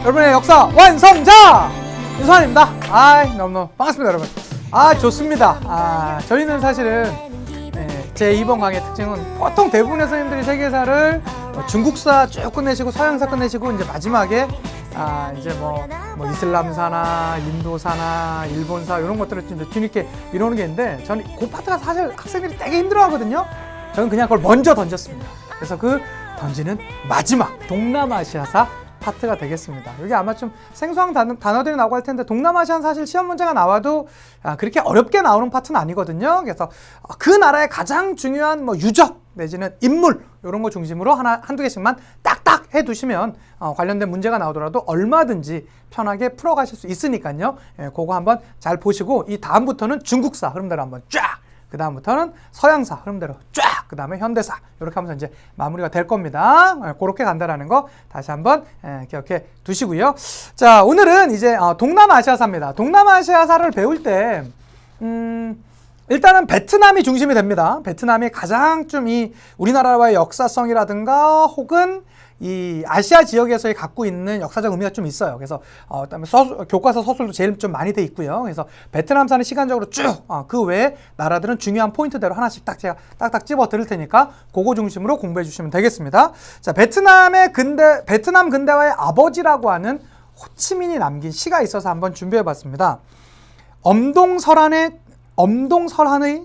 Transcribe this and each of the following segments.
여러분의 역사 완성자 유선입니다. 너무너무 반갑습니다, 여러분. 좋습니다. 저희는 사실은 제 이번 강의 특징은 보통 대부분의 선생님들이 세계사를 중국사 쭉 끝내시고 서양사 끝내시고 이제 마지막에 이제 뭐 이슬람사나 인도사나 일본사 이런 것들을 좀 뒤늦게 이러는 게 있는데, 저는 그 파트가 사실 학생들이 되게 힘들어하거든요. 저는 그냥 그걸 먼저 던졌습니다. 그래서 그 던지는 마지막 동남아시아사 파트가 되겠습니다. 여기 아마 좀 생소한 단어들이 나오고 할 텐데, 동남아시아는 사실 시험 문제가 나와도 그렇게 어렵게 나오는 파트는 아니거든요. 그래서 그 나라의 가장 중요한 유적 내지는 인물 이런 거 중심으로 한두 개씩만 딱딱 해두시면 관련된 문제가 나오더라도 얼마든지 편하게 풀어가실 수 있으니까요. 그거 한번 잘 보시고, 이 다음부터는 중국사 흐름대로 한번 쫙, 그 다음부터는 서양사 흐름대로 쫙, 그 다음에 현대사 이렇게 하면서 이제 마무리가 될 겁니다. 그렇게 간다라는 거 다시 한번 기억해 두시고요. 자, 오늘은 이제 동남아시아사입니다. 동남아시아사를 배울 때 일단은 베트남이 중심이 됩니다. 베트남이 가장 좀 이 우리나라와의 역사성이라든가 혹은 이 아시아 지역에서의 갖고 있는 역사적 의미가 좀 있어요. 그래서 그다음에 교과서 서술도 제일 좀 많이 돼 있고요. 그래서 베트남사는 시간적으로 쭉 그 외에 나라들은 중요한 포인트대로 하나씩 제가 딱딱 집어 드릴 테니까 그거 중심으로 공부해 주시면 되겠습니다. 자, 베트남 근대화의 아버지라고 하는 호치민이 남긴 시가 있어서 한번 준비해 봤습니다. 엄동설한의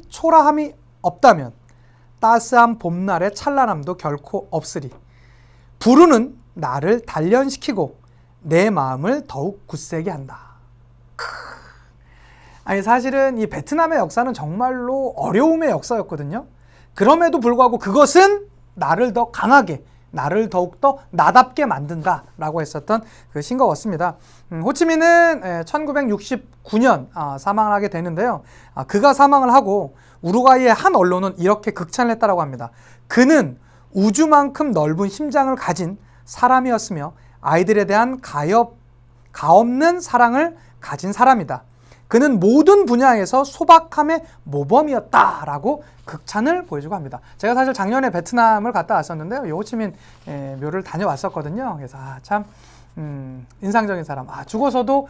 초라함이 없다면 따스한 봄날의 찬란함도 결코 없으리. 부르는 나를 단련시키고 내 마음을 더욱 굳세게 한다. 사실은 이 베트남의 역사는 정말로 어려움의 역사였거든요. 그럼에도 불구하고 그것은 나를 더 강하게, 나를 더욱더 나답게 만든다라고 했었던 그 시인 것 같습니다. 호치민은 1969년 사망을 하게 되는데요. 그가 사망을 하고 우루과이의 한 언론은 이렇게 극찬을 했다라고 합니다. 그는 우주만큼 넓은 심장을 가진 사람이었으며 아이들에 대한 가없는 사랑을 가진 사람이다. 그는 모든 분야에서 소박함의 모범이었다라고 극찬을 보여주고 합니다. 제가 사실 작년에 베트남을 갔다 왔었는데요. 이 호치민 묘를 다녀왔었거든요. 그래서 참 인상적인 사람. 죽어서도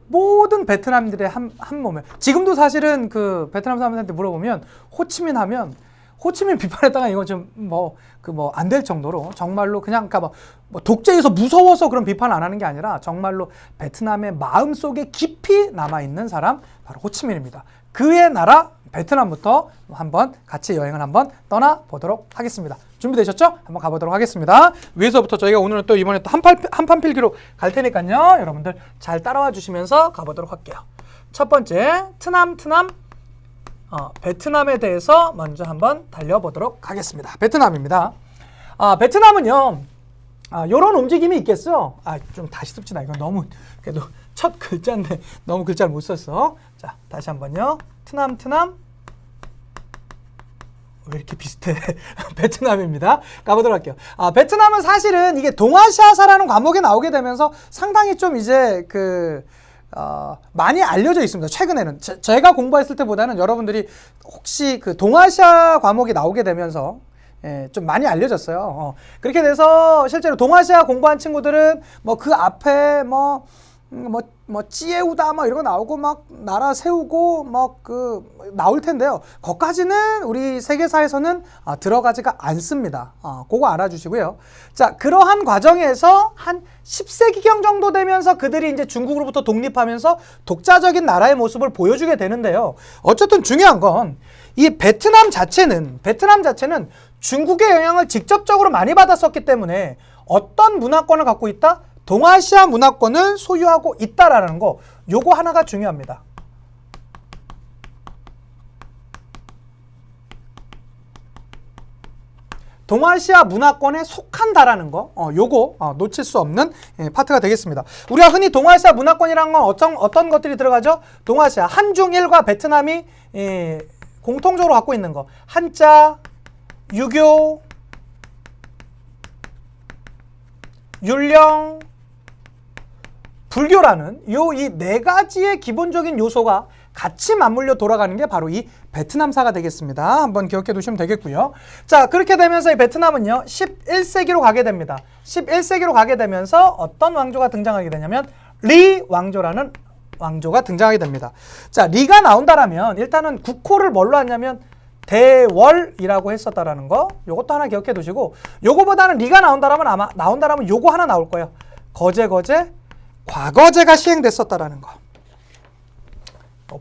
모든 베트남인들의 한 몸에, 지금도 사실은 그 베트남 사람들한테 물어보면 호치민 하면 호치민 비판했다가 이거 좀 안 될 정도로 정말로 그냥 독재에서 무서워서 그런 비판을 안 하는 게 아니라 정말로 베트남의 마음속에 깊이 남아있는 사람, 바로 호치민입니다. 그의 나라 베트남부터 한번 같이 여행을 한번 떠나보도록 하겠습니다. 준비되셨죠? 한번 가보도록 하겠습니다. 위에서부터 저희가 오늘은 또 이번에 또 한판 필기로 갈 테니까요. 여러분들 잘 따라와 주시면서 가보도록 할게요. 첫 번째, 베트남에 대해서 먼저 한번 달려보도록 하겠습니다. 베트남입니다. 베트남은요, 요런 움직임이 있겠어요. 좀 다시 씁시다. 이건 너무, 그래도 첫 글자인데 너무 글자를 못 썼어. 자, 다시 한번요. 트남. 왜 이렇게 비슷해? 베트남입니다. 가보도록 할게요. 베트남은 사실은 이게 동아시아사라는 과목에 나오게 되면서 상당히 좀 이제 많이 알려져 있습니다. 최근에는 제가 공부했을 때보다는 여러분들이 혹시 그 동아시아 과목이 나오게 되면서 좀 많이 알려졌어요. 그렇게 돼서 실제로 동아시아 공부한 친구들은 그 앞에 찌에우다 이런 거 나오고 나라 세우고 나올 텐데요. 거기까지는 우리 세계사에서는 들어가지가 않습니다. 그거 알아주시고요. 자, 그러한 과정에서 한 10세기경 정도 되면서 그들이 이제 중국으로부터 독립하면서 독자적인 나라의 모습을 보여주게 되는데요. 어쨌든 중요한 건 이 베트남 자체는 중국의 영향을 직접적으로 많이 받았었기 때문에 어떤 문화권을 갖고 있다? 동아시아 문화권을 소유하고 있다라는 거, 요거 하나가 중요합니다. 동아시아 문화권에 속한다라는 거, 요거 놓칠 수 없는 파트가 되겠습니다. 우리가 흔히 동아시아 문화권이라는 건 어떤 것들이 들어가죠? 동아시아, 한중일과 베트남이 공통적으로 갖고 있는 거, 한자, 유교, 율령, 불교라는 이 네 가지의 기본적인 요소가 같이 맞물려 돌아가는 게 바로 이 베트남사가 되겠습니다. 한번 기억해 두시면 되겠고요. 자, 그렇게 되면서 이 베트남은요 11세기로 가게 됩니다. 11세기로 가게 되면서 어떤 왕조가 등장하게 되냐면 리 왕조라는 왕조가 등장하게 됩니다. 자, 리가 나온다라면 일단은 국호를 뭘로 하냐면 대월이라고 했었다라는 거, 요것도 하나 기억해 두시고, 요거보다는 리가 나온다라면 요거 하나 나올 거예요. 거제, 과거제가 시행됐었다라는 거.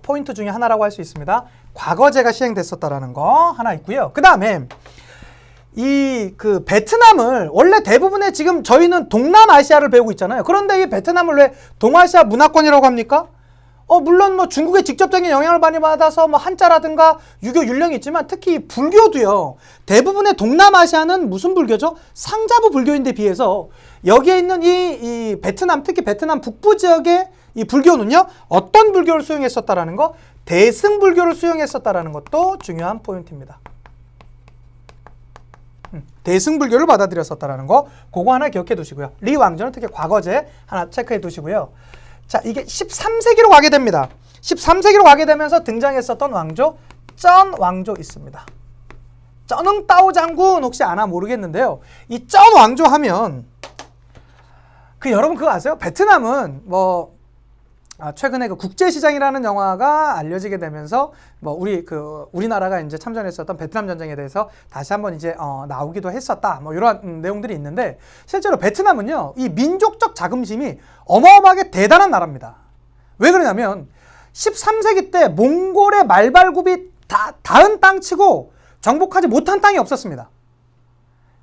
포인트 중에 하나라고 할 수 있습니다. 과거제가 시행됐었다라는 거 하나 있고요. 그 다음에 그 베트남을 원래 대부분의 지금 저희는 동남아시아를 배우고 있잖아요. 그런데 이 베트남을 왜 동아시아 문화권이라고 합니까? 물론 뭐 중국의 직접적인 영향을 많이 받아서 뭐 한자라든가 유교 율령이 있지만 특히 불교도요. 대부분의 동남아시아는 무슨 불교죠? 상자부 불교인데 비해서 여기에 있는 이 베트남, 특히 베트남 북부 지역의 이 불교는요. 어떤 불교를 수용했었다라는 거? 대승불교를 수용했었다라는 것도 중요한 포인트입니다. 대승불교를 받아들였었다라는 거, 그거 하나 기억해 두시고요. 리 왕조는 특히 과거제 하나 체크해 두시고요. 자, 이게 13세기로 가게 됩니다. 13세기로 가게 되면서 등장했었던 왕조, 쩐 왕조 있습니다. 쩌능따오 장군 혹시 아나 모르겠는데요. 이 쩐 왕조 하면 여러분 그거 아세요? 베트남은 최근에 그 국제시장이라는 영화가 알려지게 되면서 우리나라가 이제 참전했었던 베트남 전쟁에 대해서 다시 한번 이제 나오기도 했었다. 이런 내용들이 있는데 실제로 베트남은요, 이 민족적 자긍심이 어마어마하게 대단한 나라입니다. 왜 그러냐면 13세기 때 몽골의 말발굽이 닿은 땅치고 정복하지 못한 땅이 없었습니다.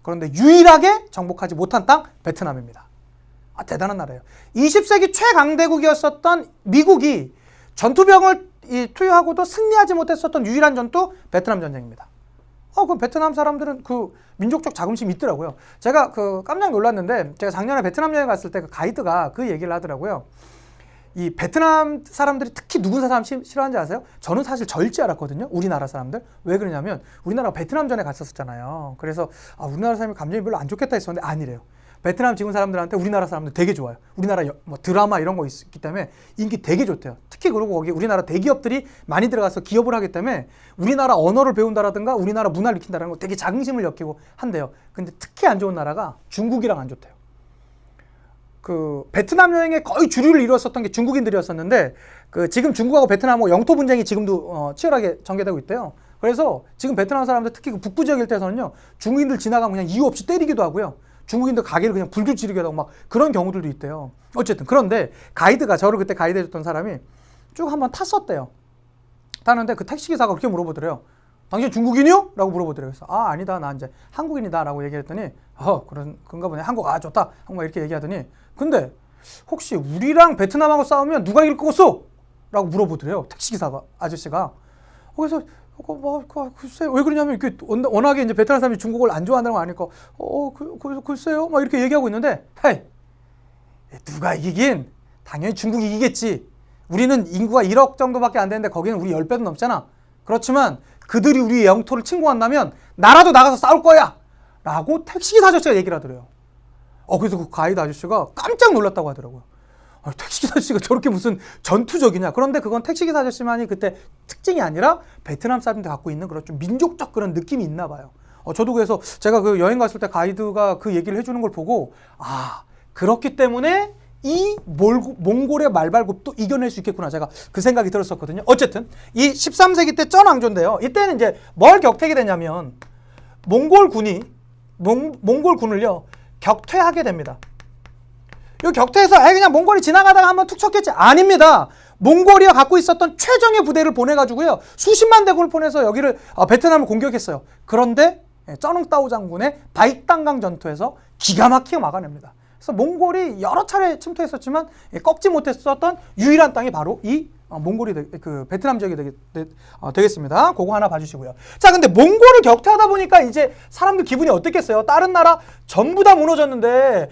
그런데 유일하게 정복하지 못한 땅 베트남입니다. 대단한 나라예요. 20세기 최강대국이었었던 미국이 전투병을 투여하고도 승리하지 못했었던 유일한 전투 베트남 전쟁입니다. 그 베트남 사람들은 그 민족적 자긍심이 있더라고요. 제가 깜짝 놀랐는데 제가 작년에 베트남 여행 갔을 때 그 가이드가 그 얘기를 하더라고요. 이 베트남 사람들이 특히 누군 사람 싫어하는지 아세요? 저는 사실 저일 줄 알았거든요. 우리나라 사람들. 왜 그러냐면 우리나라가 베트남 전에 갔었잖아요. 그래서 우리나라 사람이 감정이 별로 안 좋겠다 했었는데 아니래요. 베트남 지금 사람들한테 우리나라 사람들 되게 좋아요. 우리나라 드라마 이런 거 있기 때문에 인기 되게 좋대요. 특히 그리고 거기 우리나라 대기업들이 많이 들어가서 기업을 하기 때문에 우리나라 언어를 배운다라든가 우리나라 문화를 익힌다라는 거 되게 자긍심을 느끼고 한대요. 근데 특히 안 좋은 나라가 중국이랑 안 좋대요. 베트남 여행에 거의 주류를 이루었었던 게 중국인들이었었는데 지금 중국하고 베트남하고 영토 분쟁이 지금도 치열하게 전개되고 있대요. 그래서 지금 베트남 사람들 특히 북부 지역 일대에서는요, 중국인들 지나가면 그냥 이유 없이 때리기도 하고요. 중국인들 가게를 그냥 불도 지르기도 하고 막 그런 경우들도 있대요. 어쨌든 그런데 가이드가 저를 그때 가이드해줬던 사람이 쭉 한번 탔었대요. 타는데 그 택시기사가 그렇게 물어보더래요. 당신 중국인이요? 라고 물어보더래요. 그래서 아니다, 나 이제 한국인이다 라고 얘기했더니 그런가 보네. 한국 좋다. 한국 이렇게 얘기하더니 근데 혹시 우리랑 베트남하고 싸우면 누가 이길 거겠어? 라고 물어보더래요. 택시기사가 아저씨가. 그래서 글쎄 왜 그러냐면 워낙에 이제 베트남 사람이 중국어를 안 좋아한다는 거 아니까 글쎄요 막 이렇게 얘기하고 있는데 헤이, 누가 이기긴 당연히 중국이 이기겠지. 우리는 인구가 1억 정도밖에 안 되는데 거기는 우리 10배도 넘잖아. 그렇지만 그들이 우리 영토를 침공한다면 나라도 나가서 싸울 거야 라고 택시기사 아저씨가 얘기를 하더래요. 그래서 그 가이드 아저씨가 깜짝 놀랐다고 하더라고요. 택시기사 아저씨가 저렇게 무슨 전투적이냐. 그런데 그건 택시기사 아저씨만이 그때 특징이 아니라 베트남 사람들 갖고 있는 그런 좀 민족적 그런 느낌이 있나 봐요. 저도 그래서 제가 그 여행 갔을 때 가이드가 그 얘기를 해주는 걸 보고 그렇기 때문에 이 몽골의 말발굽도 이겨낼 수 있겠구나. 제가 그 생각이 들었었거든요. 어쨌든 이 13세기 때 쩐 왕조인데요. 이때는 이제 뭘 격퇴하게 되냐면 몽골군을요 격퇴하게 됩니다. 이 격퇴해서 그냥 몽골이 지나가다가 한번 툭 쳤겠지. 아닙니다. 몽골이가 갖고 있었던 최정예 부대를 보내가지고요. 수십만 대군을 보내서 여기를 베트남을 공격했어요. 그런데 쩌능따오 장군의 바익단강 전투에서 기가 막히게 막아냅니다. 그래서 몽골이 여러 차례 침투했었지만 꺾지 못했었던 유일한 땅이 바로 이 몽골이 베트남 지역이 되겠습니다. 그거 하나 봐주시고요. 자, 근데 몽골을 격퇴하다 보니까 이제 사람들 기분이 어떻겠어요? 다른 나라 전부 다 무너졌는데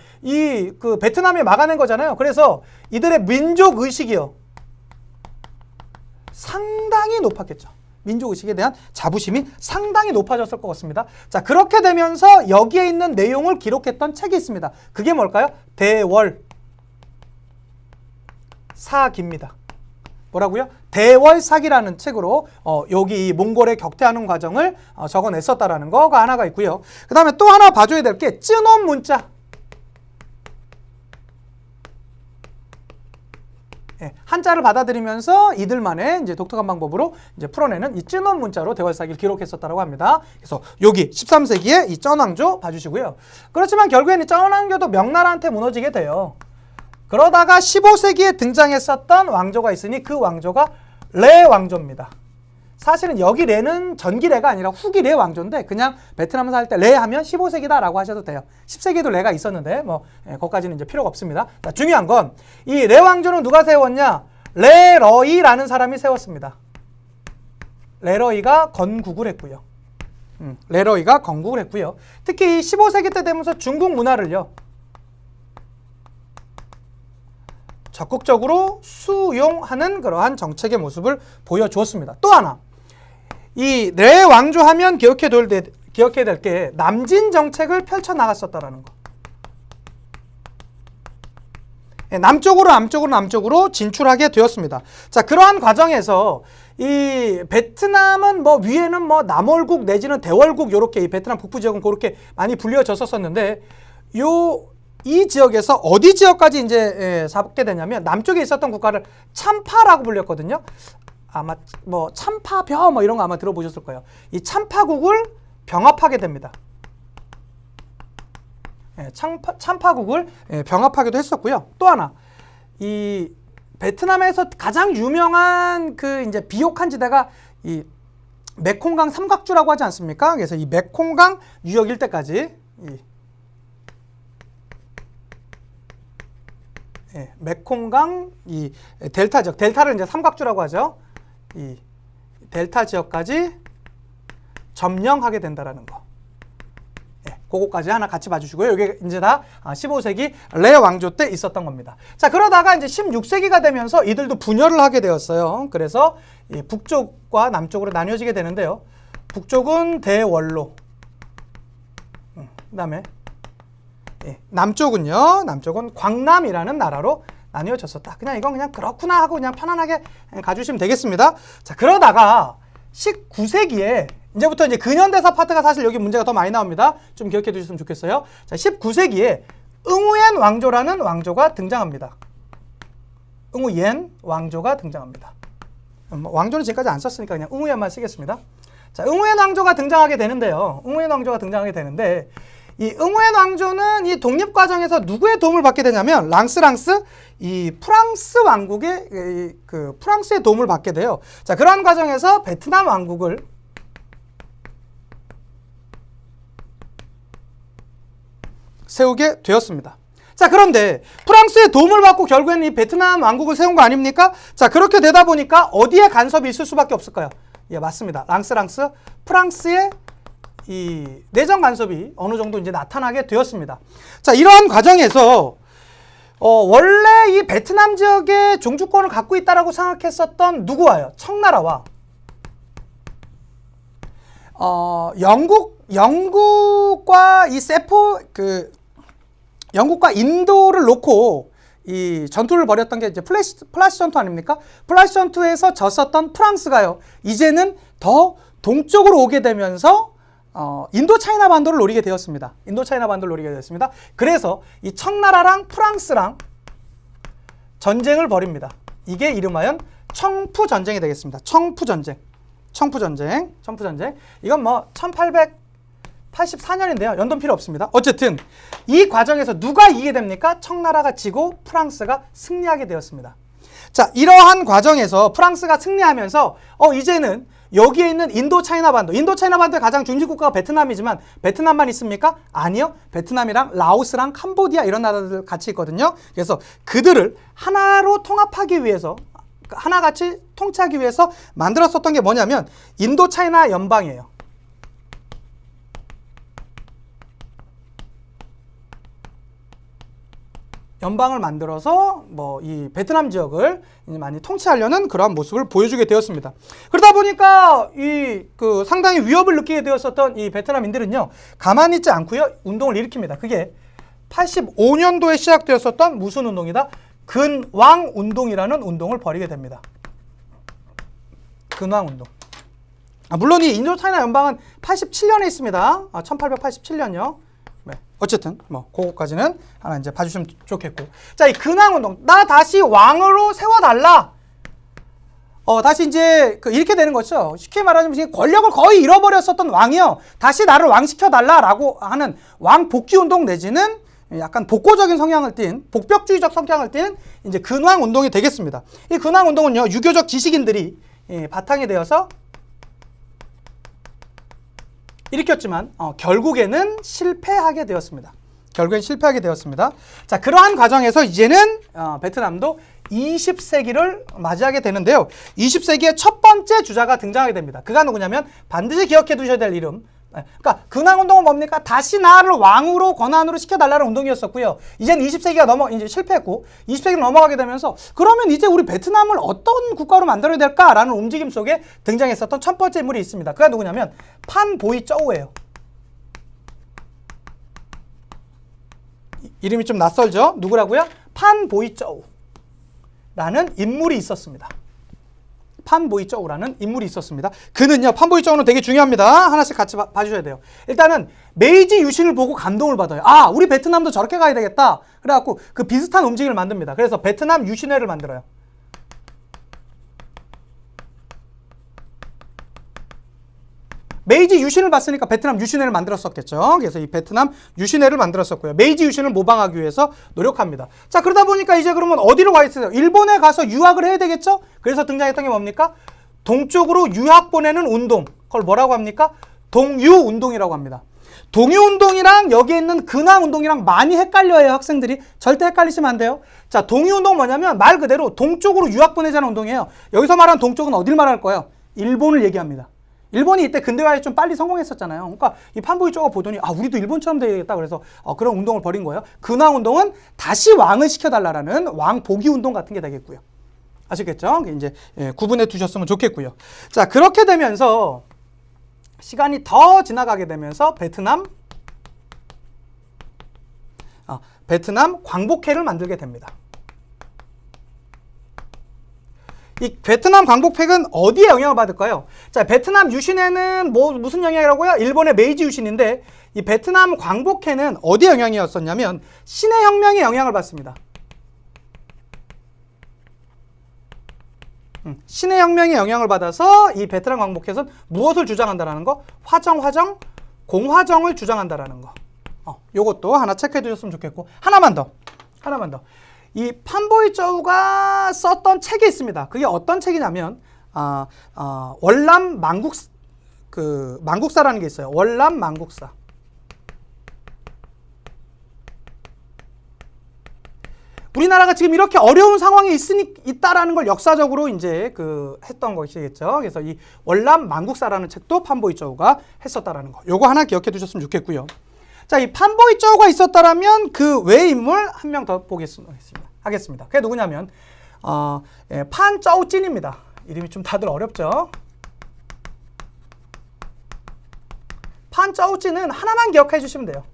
베트남이 막아낸 거잖아요. 그래서 이들의 민족 의식이요 상당히 높았겠죠. 민족 의식에 대한 자부심이 상당히 높아졌을 것 같습니다. 자, 그렇게 되면서 여기에 있는 내용을 기록했던 책이 있습니다. 그게 뭘까요? 대월사기입니다. 뭐라고요? 대월사기라는 책으로 여기 몽골의 격퇴하는 과정을 적어냈었다라는 거가 하나가 있고요. 그 다음에 또 하나 봐줘야 될 게 쯔놈 문자. 한자를 받아들이면서 이들만의 이제 독특한 방법으로 이제 풀어내는 이 쩐원 문자로 대궐사기를 기록했었다고 합니다. 그래서 여기 13세기에 이 쩐왕조 봐주시고요. 그렇지만 결국에는 이 쩐왕조도 명나라한테 무너지게 돼요. 그러다가 15세기에 등장했었던 왕조가 있으니 그 왕조가 레 왕조입니다. 사실은 여기 레는 전기 레가 아니라 후기 레 왕조인데 그냥 베트남 살 때 레 하면 15세기다라고 하셔도 돼요. 10세기에도 레가 있었는데 뭐 거기까지는 이제 필요가 없습니다. 자, 중요한 건 이 레 왕조는 누가 세웠냐? 레러이라는 사람이 세웠습니다. 레러이가 건국을 했고요. 레러이가 건국을 했고요. 특히 15세기 때 되면서 중국 문화를요. 적극적으로 수용하는 그러한 정책의 모습을 보여주었습니다. 또 하나. 이 레 왕조 하면 기억해야 될 게 남진 정책을 펼쳐나갔었다라는 거. 남쪽으로 진출하게 되었습니다. 자, 그러한 과정에서 이 베트남은 뭐 위에는 뭐 남월국 내지는 대월국 이렇게 이 베트남 북부 지역은 그렇게 많이 불려졌었는데 이 지역에서 어디 지역까지 이제 잡게 되냐면 남쪽에 있었던 국가를 참파라고 불렸거든요. 아마 뭐 참파벼 뭐 이런 거 아마 들어보셨을 거예요. 이 참파국을 병합하게 됩니다. 참파국을 병합하기도 했었고요. 또 하나 이 베트남에서 가장 유명한 그 이제 비옥한 지대가 이 메콩강 삼각주라고 하지 않습니까? 그래서 이 메콩강 유역 일대까지 메콩강 이 델타 지역, 델타를 이제 삼각주라고 하죠. 이 델타 지역까지 점령하게 된다라는 거. 그거까지 하나 같이 봐주시고요. 이게 이제 다 15세기 레 왕조 때 있었던 겁니다. 자, 그러다가 이제 16세기가 되면서 이들도 분열을 하게 되었어요. 그래서 북쪽과 남쪽으로 나뉘어지게 되는데요. 북쪽은 대원로. 그다음에 남쪽은 광남이라는 나라로 나뉘어졌었다. 이건 그냥 그렇구나 하고 그냥 편안하게 가주시면 되겠습니다. 자, 그러다가 19세기에 이제부터 이제 근현대사 파트가 사실 여기 문제가 더 많이 나옵니다. 좀 기억해 두셨으면 좋겠어요. 자, 19세기에 응우옌 왕조라는 왕조가 등장합니다. 응우옌 왕조가 등장합니다. 왕조는 지금까지 안 썼으니까 그냥 응우옌만 쓰겠습니다. 자, 응우옌 왕조가 등장하게 되는데요. 이 응우옌 왕조는 이 독립 과정에서 누구의 도움을 받게 되냐면 랑스 이 프랑스 왕국의 그 프랑스의 도움을 받게 돼요. 자, 그러한 과정에서 베트남 왕국을 세우게 되었습니다. 자, 그런데 프랑스의 도움을 받고 결국에는 이 베트남 왕국을 세운 거 아닙니까? 자, 그렇게 되다 보니까 어디에 간섭이 있을 수밖에 없을까요? 예, 맞습니다. 랑스 프랑스의 이 내정 간섭이 어느 정도 이제 나타나게 되었습니다. 자, 이러한 과정에서 원래 이 베트남 지역에 종주권을 갖고 있다라고 생각했었던 누구와요? 청나라와 영국과 이 영국과 인도를 놓고 이 전투를 벌였던 게 이제 플라시 전투 아닙니까? 플라시 전투에서 졌었던 프랑스가요. 이제는 더 동쪽으로 오게 되면서 인도 차이나 반도를 노리게 되었습니다. 그래서 이 청나라랑 프랑스랑 전쟁을 벌입니다. 이게 이름하여 청푸 전쟁이 되겠습니다. 청푸 전쟁. 이건 뭐 1884년인데요. 연도는 필요 없습니다. 어쨌든 이 과정에서 누가 이기게 됩니까? 청나라가 지고 프랑스가 승리하게 되었습니다. 자, 이러한 과정에서 프랑스가 승리하면서 이제는 여기에 있는 인도 차이나 반도의 가장 중심 국가가 베트남이지만 베트남만 있습니까? 아니요. 베트남이랑 라오스랑 캄보디아 이런 나라들 같이 있거든요. 그래서 그들을 하나로 통합하기 위해서 하나같이 통치하기 위해서 만들었었던 게 뭐냐면 인도 차이나 연방이에요. 연방을 만들어서 뭐 이 베트남 지역을 많이 통치하려는 그러한 모습을 보여주게 되었습니다. 그러다 보니까 상당히 위협을 느끼게 되었었던 이 베트남인들은요, 가만히 있지 않고요, 운동을 일으킵니다. 그게 85년도에 시작되었었던 무슨 운동이다? 근왕 운동이라는 운동을 벌이게 됩니다. 근왕 운동. 물론 이 인도 차이나 연방은 87년에 있습니다. 1887년요. 네. 어쨌든 뭐 그거까지는 하나 이제 봐주시면 좋겠고. 자, 이 근황운동. 나 다시 왕으로 세워달라. 다시 이제 이렇게 되는 거죠. 쉽게 말하자면 지금 권력을 거의 잃어버렸었던 왕이요. 다시 나를 왕시켜달라라고 하는 왕 복귀 운동 내지는 약간 복고적인 성향을 띤, 복벽주의적 성향을 띤 이제 근황 운동이 되겠습니다. 이 근황 운동은요, 유교적 지식인들이 바탕이 되어서 일으켰지만 결국에는 실패하게 되었습니다. 결국엔 실패하게 되었습니다. 자, 그러한 과정에서 이제는 베트남도 20세기를 맞이하게 되는데요. 20세기의 첫 번째 주자가 등장하게 됩니다. 그가 누구냐면 반드시 기억해 두셔야 될 이름. 그러니까 근황운동은 뭡니까? 다시 나를 왕으로 권한으로 시켜달라는 운동이었었고요. 이제는 20세기가 이제 실패했고 20세기를 넘어가게 되면서 그러면 이제 우리 베트남을 어떤 국가로 만들어야 될까라는 움직임 속에 등장했었던 첫 번째 인물이 있습니다. 그가 누구냐면 판 보이 쪼우예요. 이름이 좀 낯설죠? 누구라고요? 판 보이 쪼우라는 인물이 있었습니다. 판 보이 쪼우라는 인물이 있었습니다. 그는요, 판 보이 쪼우는 되게 중요합니다. 하나씩 같이 봐주셔야 돼요. 일단은 메이지 유신을 보고 감동을 받아요. 아, 우리 베트남도 저렇게 가야 되겠다. 그래갖고 그 비슷한 움직임을 만듭니다. 그래서 베트남 유신회를 만들어요. 메이지 유신을 봤으니까 베트남 유신회를 만들었었겠죠. 그래서 이 베트남 유신회를 만들었었고요. 메이지 유신을 모방하기 위해서 노력합니다. 자, 그러다 보니까 이제 그러면 어디로 가 있어요? 일본에 가서 유학을 해야 되겠죠? 그래서 등장했던 게 뭡니까? 동쪽으로 유학 보내는 운동. 그걸 뭐라고 합니까? 동유운동이라고 합니다. 동유운동이랑 여기에 있는 근황운동이랑 많이 헷갈려요, 학생들이. 절대 헷갈리시면 안 돼요. 자, 동유운동은 뭐냐면 말 그대로 동쪽으로 유학 보내자는 운동이에요. 여기서 말하는 동쪽은 어딜 말할 거예요? 일본을 얘기합니다. 일본이 이때 근대화에 좀 빨리 성공했었잖아요. 그러니까 이 판보이 쪼가 보더니 우리도 일본처럼 되겠다. 그래서 그런 운동을 벌인 거예요. 근황운동은 다시 왕을 시켜달라는 왕 복위 운동 같은 게 되겠고요. 아시겠죠? 이제 구분해 두셨으면 좋겠고요. 자, 그렇게 되면서 시간이 더 지나가게 되면서 베트남 광복회를 만들게 됩니다. 이 베트남 광복회는 어디에 영향을 받을까요? 자, 베트남 유신회는 무슨 영향이라고요? 일본의 메이지 유신인데 이 베트남 광복회는 어디에 영향이었었냐면 신해 혁명에 영향을 받습니다. 신해 혁명에 영향을 받아서 이 베트남 광복회에서는 무엇을 주장한다라는 거? 공화정을 주장한다라는 거. 요것도 하나 체크해 두셨으면 좋겠고 하나만 더. 이 판보이 쪼우가 썼던 책이 있습니다. 그게 어떤 책이냐면 월남 망국사라는 게 있어요. 월남 망국사. 우리나라가 지금 이렇게 어려운 상황에 있다라는 걸 역사적으로 이제 했던 것이겠죠. 그래서 이 월남 망국사라는 책도 판보이 쪼우가 했었다라는 거. 요거 하나 기억해 두셨으면 좋겠고요. 자, 이 판보이 쪼우가 있었다라면 그 외의 인물 한 명 더 하겠습니다. 그게 누구냐면 판 쪼우찐입니다. 이름이 좀 다들 어렵죠? 판 쪼우찐은 하나만 기억해 주시면 돼요.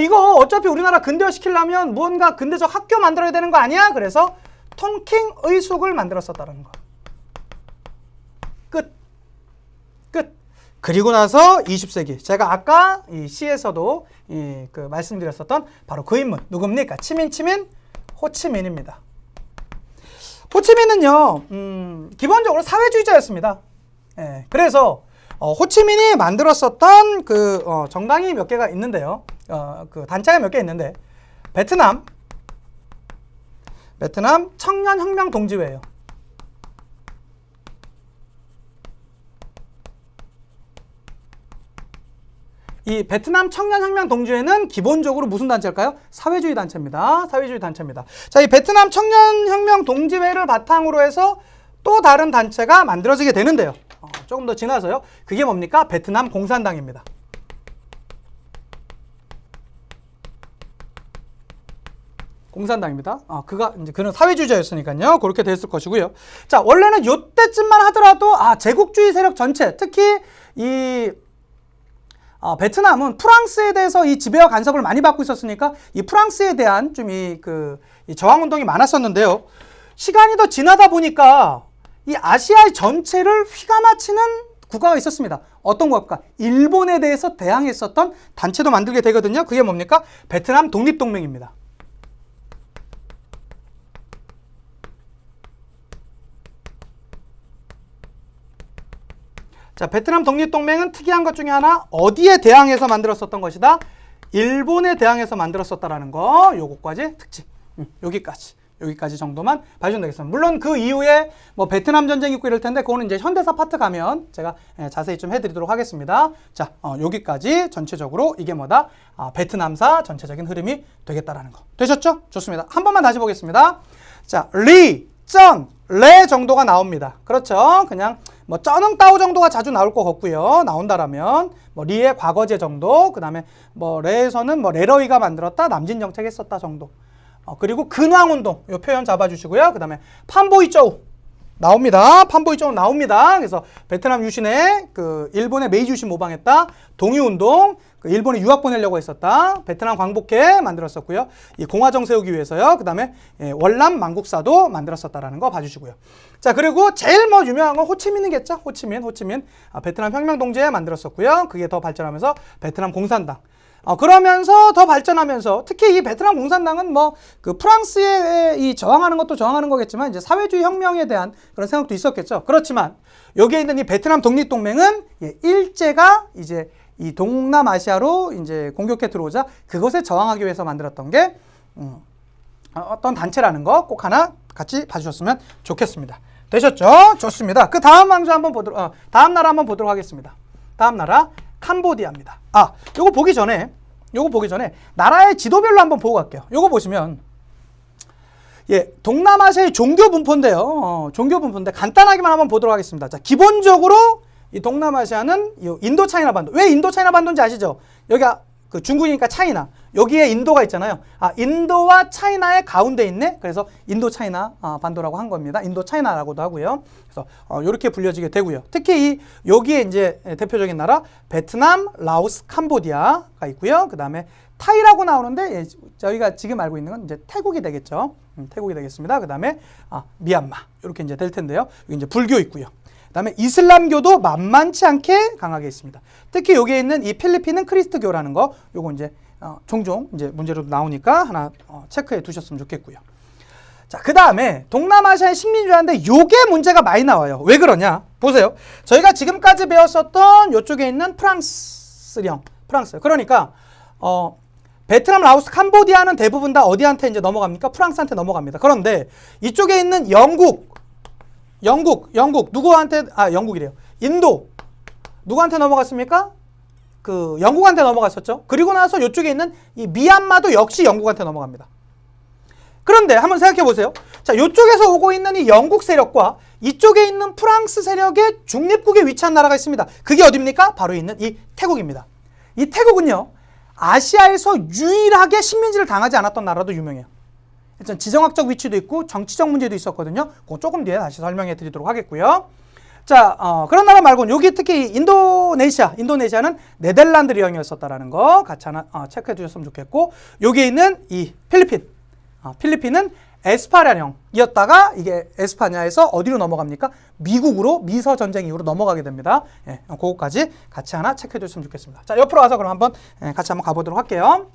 이거 어차피 우리나라 근대화 시키려면 무언가 근대적 학교 만들어야 되는 거 아니야? 그래서 통킹 의숙을 만들었었다는 거. 끝. 그리고 나서 20세기. 제가 아까 이 시에서도 말씀드렸었던 바로 그 인물. 누굽니까? 치민 호치민입니다. 호치민은요, 기본적으로 사회주의자였습니다. 그래서 호치민이 만들었었던 정당이 몇 개가 있는데요. 단체가 몇 개 있는데 베트남 청년혁명 동지회예요. 이 베트남 청년혁명 동지회는 기본적으로 무슨 단체일까요? 사회주의 단체입니다. 자, 이 베트남 청년혁명 동지회를 바탕으로 해서 또 다른 단체가 만들어지게 되는데요. 조금 더 지나서요. 그게 뭡니까? 베트남 공산당입니다. 공산당입니다. 그는 사회주의자였으니까요. 그렇게 됐을 것이고요. 자, 원래는 요때쯤만 하더라도 제국주의 세력 전체, 특히 이 베트남은 프랑스에 대해서 이 지배와 간섭을 많이 받고 있었으니까 이 프랑스에 대한 좀 이 저항 운동이 많았었는데요. 시간이 더 지나다 보니까 이 아시아 전체를 휘감아치는 국가가 있었습니다. 어떤 국가? 일본에 대해서 대항했었던 단체도 만들게 되거든요. 그게 뭡니까? 베트남 독립동맹입니다. 자, 베트남 독립동맹은 특이한 것 중에 하나, 어디에 대항해서 만들었었던 것이다? 일본에 대항해서 만들었었다라는 거, 요거까지 특징. 여기까지 정도만 봐주시면 되겠습니다. 물론 그 이후에 뭐 베트남 전쟁 있고 이럴 텐데 그거는 이제 현대사 파트 가면 제가 자세히 좀 해드리도록 하겠습니다. 자, 여기까지 전체적으로 이게 뭐다? 베트남사 전체적인 흐름이 되겠다라는 거. 되셨죠? 좋습니다. 한 번만 다시 보겠습니다. 자, 리, 쩐, 레 정도가 나옵니다. 그렇죠? 그냥 뭐 쩌능 따오 정도가 자주 나올 것 같고요. 나온다라면 뭐 리의 과거제 정도, 그 다음에 뭐 레에서는 뭐 레러이가 만들었다, 남진 정책했었다 정도. 그리고 근황운동, 이 표현 잡아주시고요. 그 다음에 판보이쩌우 나옵니다. 판보이쩌우 나옵니다. 그래서 베트남 유신에 그 일본의 메이지 유신 모방했다. 동유운동, 그 일본에 유학 보내려고 했었다. 베트남 광복회 만들었었고요. 이 공화정 세우기 위해서요. 그 다음에 월남 만국사도 만들었었다라는 거 봐주시고요. 자, 그리고 제일 뭐 유명한 건 호치민이겠죠. 호치민. 베트남 혁명동지회 만들었었고요. 그게 더 발전하면서 베트남 공산당. 그러면서 더 발전하면서 특히 이 베트남 공산당은 뭐 그 프랑스에 이 저항하는 것도 저항하는 거겠지만 이제 사회주의 혁명에 대한 그런 생각도 있었겠죠. 그렇지만 여기에 있는 이 베트남 독립동맹은 일제가 이제 이 동남아시아로 이제 공격해 들어오자 그것에 저항하기 위해서 만들었던 게 어떤 단체라는 거 꼭 하나 같이 봐주셨으면 좋겠습니다. 되셨죠? 좋습니다. 그 다음 왕조 한번 다음 나라 한번 보도록 하겠습니다. 다음 나라 캄보디아입니다. 요거 보기 전에 나라의 지도별로 한번 보고 갈게요. 요거 보시면 동남아시아의 종교 분포인데요. 종교 분포인데 간단하게만 한번 보도록 하겠습니다. 자, 기본적으로 이 동남아시아는 인도 차이나 반도. 왜 인도 차이나 반도인지 아시죠? 여기가 그 중국이니까 차이나. 여기에 인도가 있잖아요. 인도와 차이나의 가운데 있네. 그래서 인도 차이나 반도라고 한 겁니다. 인도 차이나라고도 하고요. 그래서 이렇게 불려지게 되고요. 특히 여기에 이제 대표적인 나라 베트남, 라오스, 캄보디아가 있고요. 그다음에 타이라고 나오는데 저희가 지금 알고 있는 건 이제 태국이 되겠죠. 태국이 되겠습니다. 그다음에 미얀마 이렇게 이제 될 텐데요. 여기 이제 불교 있고요. 그다음에 이슬람교도 만만치 않게 강하게 있습니다. 특히 여기에 있는 이 필리핀은 크리스트교라는 거, 요거 이제 종종 이제 문제로 나오니까 하나 체크해 두셨으면 좋겠고요. 자, 그 다음에 동남아시아의 식민주의인데 요게 문제가 많이 나와요. 왜 그러냐? 보세요. 저희가 지금까지 배웠었던 요쪽에 있는 프랑스. 그러니까 베트남, 라오스, 캄보디아는 대부분 다 어디한테 이제 넘어갑니까? 프랑스한테 넘어갑니다. 그런데 이쪽에 있는 영국 누구한테 영국이래요. 인도 누구한테 넘어갔습니까? 그 영국한테 넘어갔었죠. 그리고 나서 이쪽에 있는 이 미얀마도 역시 영국한테 넘어갑니다. 그런데 한번 생각해 보세요. 자, 이쪽에서 오고 있는 이 영국 세력과 이쪽에 있는 프랑스 세력의 중립국에 위치한 나라가 있습니다. 그게 어디입니까? 바로 있는 이 태국입니다. 이 태국은요, 아시아에서 유일하게 식민지를 당하지 않았던 나라도 유명해요. 일단 지정학적 위치도 있고 정치적 문제도 있었거든요. 그거 조금 뒤에 다시 설명해 드리도록 하겠고요. 자, 그런 나라 말고는 여기 특히 인도네시아는 네덜란드領이었었다라는 거 같이 하나 체크해 두셨으면 좋겠고, 여기에 있는 이 필리핀은 에스파냐령이었다가 이게 에스파냐에서 어디로 넘어갑니까? 미국으로 미서 전쟁 이후로 넘어가게 됩니다. 그거까지 같이 하나 체크해 주셨으면 좋겠습니다. 자, 옆으로 와서 그럼 한번 같이 한번 가보도록 할게요.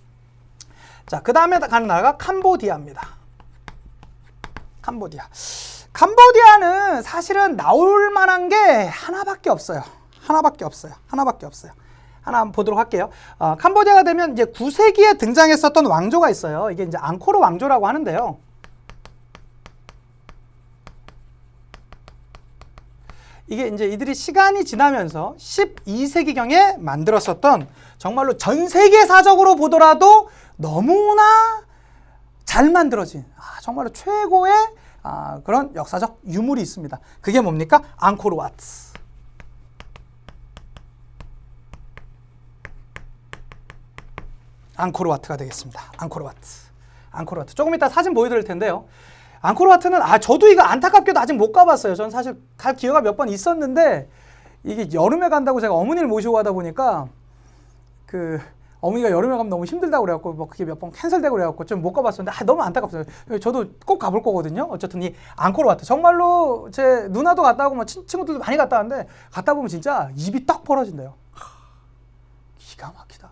자, 그 다음에 가는 나라가 캄보디아입니다. 캄보디아는 사실은 나올 만한 게 하나밖에 없어요. 하나 한번 보도록 할게요. 캄보디아가 되면 이제 9세기에 등장했었던 왕조가 있어요. 이게 이제 앙코르 왕조라고 하는데요. 이게 이제 이들이 시간이 지나면서 12세기경에 만들었었던 정말로 전 세계사적으로 보더라도 너무나 잘 만들어진 정말로 최고의 그런 역사적 유물이 있습니다. 그게 뭡니까? 앙코르와트. 앙코르와트가 되겠습니다. 앙코르와트. 조금 이따 사진 보여드릴 텐데요. 앙코르와트는 저도 이거 안타깝게도 아직 못 가봤어요. 저는 사실 갈 기회가 몇 번 있었는데 이게 여름에 간다고 제가 어머니를 모시고 가다 보니까 어머니가 여름에 가면 너무 힘들다고 그래갖고 뭐 그게 몇 번 캔슬되고 그래갖고 좀 못 가봤었는데 너무 안타깝어요. 저도 꼭 가볼 거거든요. 어쨌든 이 앙코르와트 정말로 제 누나도 갔다 오고 뭐 친구들도 많이 갔다 왔는데 갔다 보면 진짜 입이 떡 벌어진대요. 기가 막히다.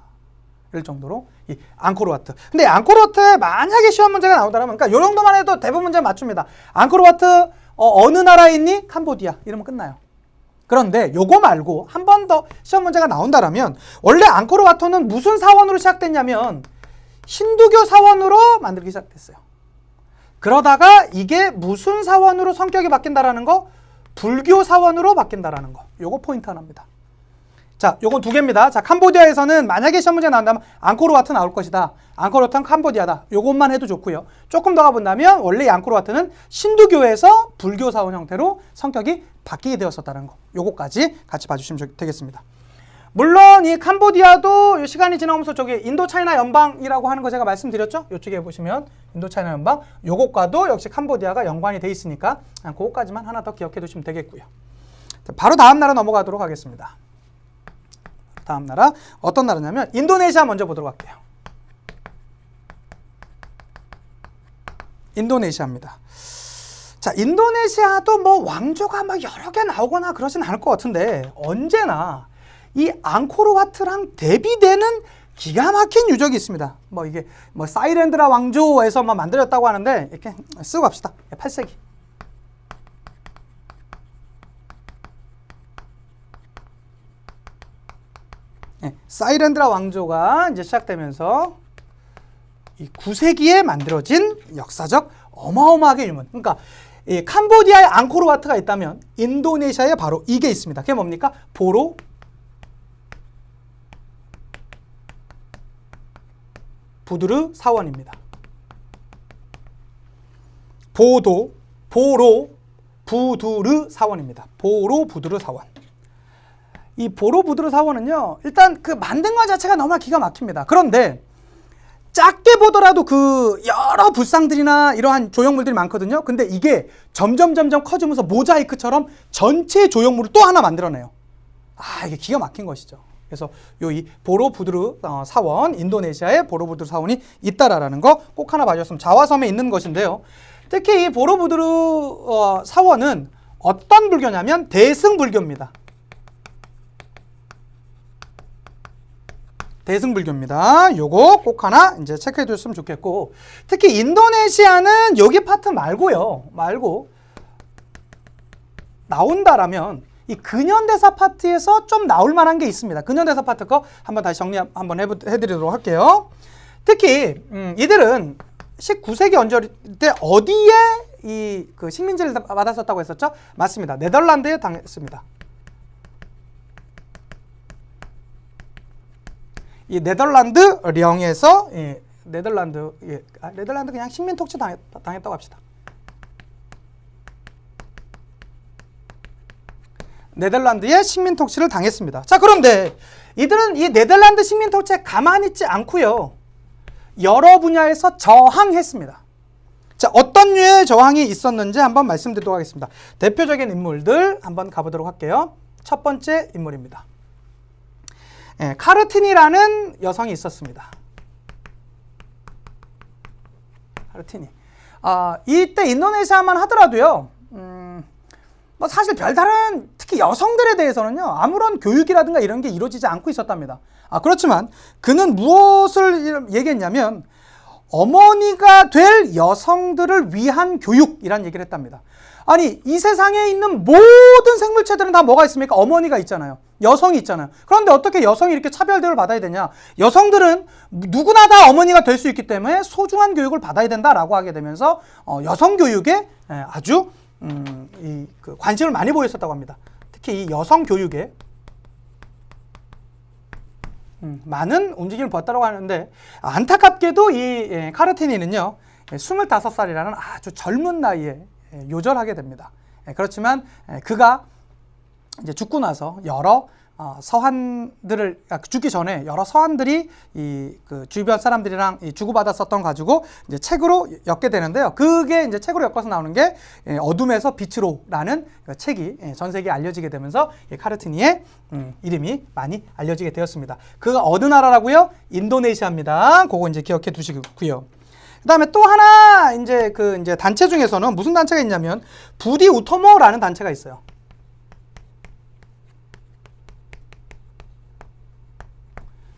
이럴 정도로 이 앙코르와트. 근데 앙코르와트에 만약에 시험 문제가 나온다면 그러니까 요 정도만 해도 대부분 문제 맞춥니다. 앙코르와트 어느 나라에 있니? 캄보디아. 이러면 끝나요. 그런데 요거 말고 한 번 더 시험 문제가 나온다면 원래 앙코르와트는 무슨 사원으로 시작됐냐면 힌두교 사원으로 만들기 시작됐어요. 그러다가 이게 무슨 사원으로 성격이 바뀐다라는 거? 불교 사원으로 바뀐다라는 거. 요거 포인트 하나입니다. 자, 요건 두 개입니다. 자, 캄보디아에서는 만약에 시험 문제 나온다면 앙코르와트 나올 것이다. 앙코르와트는 캄보디아다. 요것만 해도 좋고요. 조금 더 가본다면 원래 이 앙코르와트는 신두교에서 불교 사원 형태로 성격이 바뀌게 되었었다는 거. 요거까지 같이 봐주시면 되겠습니다. 물론 이 캄보디아도 시간이 지나면서 저기 인도차이나 연방이라고 하는 거 제가 말씀드렸죠? 이쪽에 보시면 인도차이나 연방 요것과도 역시 캄보디아가 연관이 돼 있으니까 그것까지만 하나 더 기억해 두시면 되겠고요. 자, 바로 다음 나라 넘어가도록 하겠습니다. 다음 나라 어떤 나라냐면 인도네시아 먼저 보도록 할게요. 인도네시아입니다. 자, 인도네시아도 뭐 왕조가 막 여러 개 나오거나 그러진 않을 것 같은데 언제나 이 앙코르와트랑 대비되는 기가 막힌 유적이 있습니다. 뭐 이게 뭐 사이렌드라 왕조에서 막 만들었다고 하는데 이렇게 쓰고 갑시다. 8세기. 네, 사이렌드라 왕조가 이제 시작되면서 이 9세기에 만들어진 역사적 어마어마하게 유문. 그러니까 이 캄보디아에 앙코르와트가 있다면 인도네시아에 바로 이게 있습니다. 그게 뭡니까? 보로 부두르 사원입니다. 보로 부두르 사원입니다. 보로 부두르 사원. 이 보로 부두르 사원은요, 일단 그 만든 것 자체가 너무나 기가 막힙니다. 그런데 작게 보더라도 그 여러 불상들이나 이러한 조형물들이 많거든요. 근데 이게 점점 커지면서 모자이크처럼 전체 조형물을 또 하나 만들어내요. 이게 기가 막힌 것이죠. 그래서 이 보로 부두르 사원, 인도네시아에 보로 부두르 사원이 있다라는 거 꼭 하나 봐주셨으면 자화섬에 있는 것인데요. 특히 이 보로 부두르 사원은 어떤 불교냐면 대승불교입니다. 대승불교입니다. 요거 꼭 하나 이제 체크해 두셨으면 좋겠고, 특히 인도네시아는 여기 파트 말고 나온다라면 이 근현대사 파트에서 좀 나올 만한 게 있습니다. 근현대사 파트 거 한번 다시 정리 한번 해드리도록 할게요. 특히 이들은 19세기 언저리 때 어디에 이 그 식민지를 받았었다고 했었죠? 맞습니다. 네덜란드에 당했습니다. 이 네덜란드 령에서 네덜란드 그냥 식민 통치 당했다고 합시다. 네덜란드의 식민 통치를 당했습니다. 자, 그런데 이들은 이 네덜란드 식민 통치에 가만히 있지 않고요, 여러 분야에서 저항했습니다. 자, 어떤 류의 저항이 있었는지 한번 말씀드리도록 하겠습니다. 대표적인 인물들 한번 가보도록 할게요. 첫 번째 인물입니다. 카르티니라는 여성이 있었습니다. 카르티니. 이때 인도네시아만 하더라도요, 뭐 사실 별다른 특히 여성들에 대해서는요, 아무런 교육이라든가 이런 게 이루어지지 않고 있었답니다. 그렇지만 그는 무엇을 얘기했냐면 어머니가 될 여성들을 위한 교육이란 얘기를 했답니다. 아니, 이 세상에 있는 모든 생물체들은 다 뭐가 있습니까? 어머니가 있잖아요. 여성이 있잖아요. 그런데 어떻게 여성이 이렇게 차별 대우를 받아야 되냐? 여성들은 누구나 다 어머니가 될 수 있기 때문에 소중한 교육을 받아야 된다라고 하게 되면서 여성 교육에 아주 그 관심을 많이 보였었다고 합니다. 특히 이 여성 교육에 많은 움직임을 보였다고 하는데, 안타깝게도 이 카르티니는요 25살이라는 아주 젊은 나이에 요절하게 됩니다. 그렇지만 그가 이제 죽고 나서 여러 서한들을 죽기 전에 여러 서한들이 그 주변 사람들이랑 주고받았었던 가지고 이제 책으로 엮게 되는데요. 그게 이제 책으로 엮어서 나오는 게 어둠에서 빛으로라는 책이 전 세계에 알려지게 되면서 카르티니의 이름이 많이 알려지게 되었습니다. 그가 어느 나라라고요? 인도네시아입니다. 그거 이제 기억해 두시고요. 그다음에 또 하나 이제 이제 단체 중에서는 무슨 단체가 있냐면 부디 우토모라는 단체가 있어요.